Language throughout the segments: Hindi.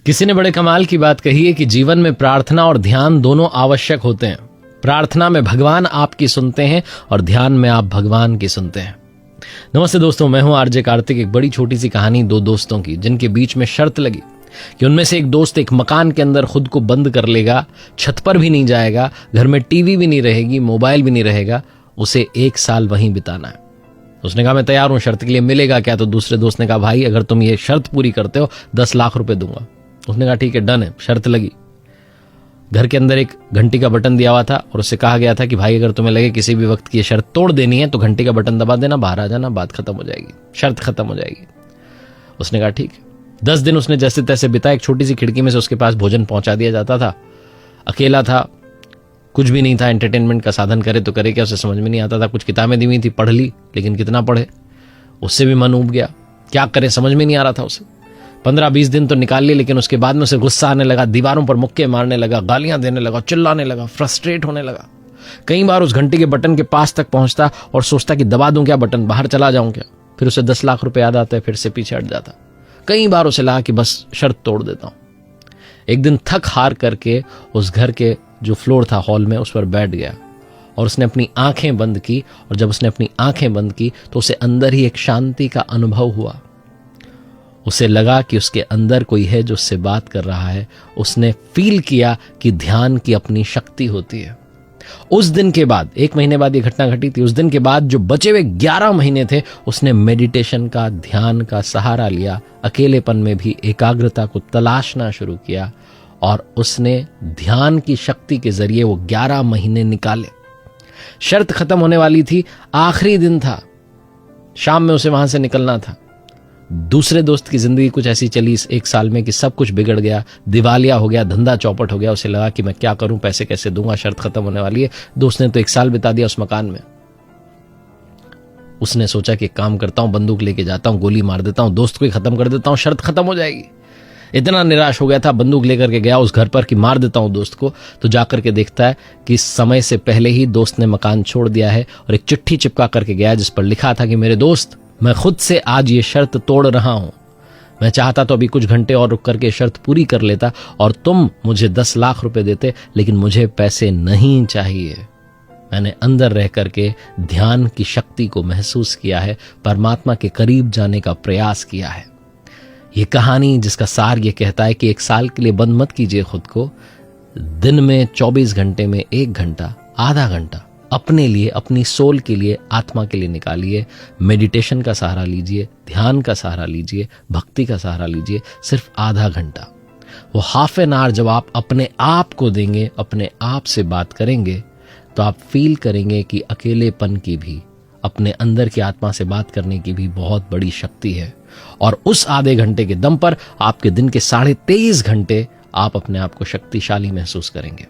किसी ने बड़े कमाल की बात कही है कि जीवन में प्रार्थना और ध्यान दोनों आवश्यक होते हैं। प्रार्थना में भगवान आपकी सुनते हैं और ध्यान में आप भगवान की सुनते हैं। नमस्ते दोस्तों, मैं हूं आरजे कार्तिक। एक बड़ी छोटी सी कहानी दो दोस्तों की, जिनके बीच में शर्त लगी कि उनमें से एक दोस्त एक मकान के अंदर खुद को बंद कर लेगा, छत पर भी नहीं जाएगा, घर में टीवी भी नहीं रहेगी, मोबाइल भी नहीं रहेगा, उसे 1 साल वहीं बिताना है। उसने कहा मैं तैयार हूं, शर्त के लिए मिलेगा क्या? तो दूसरे दोस्त ने कहा भाई अगर तुम ये शर्त पूरी करते हो 10 लाख रुपए दूंगा। उसने कहा ठीक है, डन है। शर्त लगी। घर के अंदर एक घंटी का बटन दिया हुआ था और उससे कहा गया था कि भाई अगर तुम्हें लगे किसी भी वक्त की ये शर्त तोड़ देनी है तो घंटी का बटन दबा देना, बाहर आ जाना, बात खत्म हो जाएगी, शर्त खत्म हो जाएगी। उसने कहा ठीक है। 10 दिन उसने जैसे तैसे बिताए। एक छोटी सी खिड़की में से उसके पास भोजन पहुंचा दिया जाता था। अकेला था, कुछ भी नहीं था, एंटरटेनमेंट का साधन करे तो करे क्या, उसे समझ में नहीं आता था। कुछ किताबें दी हुई थी, पढ़ ली, लेकिन कितना पढ़े, उससे भी मन उब गया। क्या करे समझ में नहीं आ रहा था उसे। 15-20 दिन तो निकाल लिए, लेकिन उसके बाद में उसे गुस्सा आने लगा, दीवारों पर मुक्के मारने लगा, गालियां देने लगा, चिल्लाने लगा, फ्रस्ट्रेट होने लगा। कई बार उस घंटी के बटन के पास तक पहुंचता और सोचता कि दबा दूं क्या बटन, बाहर चला जाऊं क्या। फिर उसे 10 लाख रुपए याद आता है, फिर से पीछे हट जाता। कई बार उसे लगा कि बस शर्त तोड़ देता हूं। एक दिन थक हार करके उस घर के जो फ्लोर था हॉल में, उस पर बैठ गया और उसने अपनी आंखें बंद की। और जब उसने अपनी आंखें बंद की तो उसे अंदर ही एक शांति का अनुभव हुआ। उसे लगा कि उसके अंदर कोई है जो उससे बात कर रहा है। उसने फील किया कि ध्यान की अपनी शक्ति होती है। उस दिन के बाद, 1 महीने बाद ये घटना घटी थी, उस दिन के बाद जो बचे हुए 11 महीने थे उसने मेडिटेशन का, ध्यान का सहारा लिया। अकेलेपन में भी एकाग्रता को तलाशना शुरू किया और उसने ध्यान की शक्ति के जरिए वो 11 महीने निकाले। शर्त खत्म होने वाली थी, आखिरी दिन था, शाम में उसे वहां से निकलना था। दूसरे दोस्त की जिंदगी कुछ ऐसी चली इस 1 साल में कि सब कुछ बिगड़ गया, दिवालिया हो गया, धंधा चौपट हो गया। उसे लगा कि मैं क्या करूं, पैसे कैसे दूंगा, शर्त खत्म होने वाली है। दोस्त ने तो 1 साल बिता दिया उस मकान में। उसने सोचा कि एक काम करता हूं, बंदूक लेके जाता हूं, गोली मार देता हूं, दोस्त को ही खत्म कर देता हूं, शर्त खत्म हो जाएगी। इतना निराश हो गया था, बंदूक लेकर के गया उस घर पर कि मार देता हूं दोस्त को। तो जाकर के देखता है कि समय से पहले ही दोस्त ने मकान छोड़ दिया है और एक चिट्ठी चिपका करके गया जिस पर लिखा था कि मेरे दोस्त, मैं खुद से आज ये शर्त तोड़ रहा हूं। मैं चाहता तो अभी कुछ घंटे और रुक करके शर्त पूरी कर लेता और तुम मुझे 10 लाख रुपए देते, लेकिन मुझे पैसे नहीं चाहिए। मैंने अंदर रह करके ध्यान की शक्ति को महसूस किया है, परमात्मा के करीब जाने का प्रयास किया है। ये कहानी जिसका सार ये कहता है कि 1 साल के लिए बंद मत कीजिए खुद को। दिन में 24 घंटे में 1 घंटा, आधा घंटा अपने लिए, अपनी सोल के लिए, आत्मा के लिए निकालिए। मेडिटेशन का सहारा लीजिए, ध्यान का सहारा लीजिए, भक्ति का सहारा लीजिए। सिर्फ आधा घंटा, वो हाफ एन आवर जब आप अपने आप को देंगे, अपने आप से बात करेंगे, तो आप फील करेंगे कि अकेलेपन की भी, अपने अंदर की आत्मा से बात करने की भी बहुत बड़ी शक्ति है। और उस आधे घंटे के दम पर आपके दिन के 23.5 घंटे आप अपने आप को शक्तिशाली महसूस करेंगे।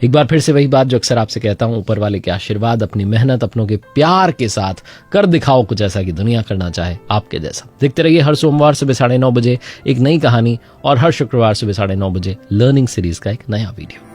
एक बार फिर से वही बात जो अक्सर आपसे कहता हूं, ऊपर वाले के आशीर्वाद, अपनी मेहनत, अपनों के प्यार के साथ कर दिखाओ कुछ ऐसा कि दुनिया करना चाहे आपके जैसा। देखते रहिए हर सोमवार सुबह 9:30 बजे एक नई कहानी और हर शुक्रवार सुबह 9:30 बजे लर्निंग सीरीज का एक नया वीडियो।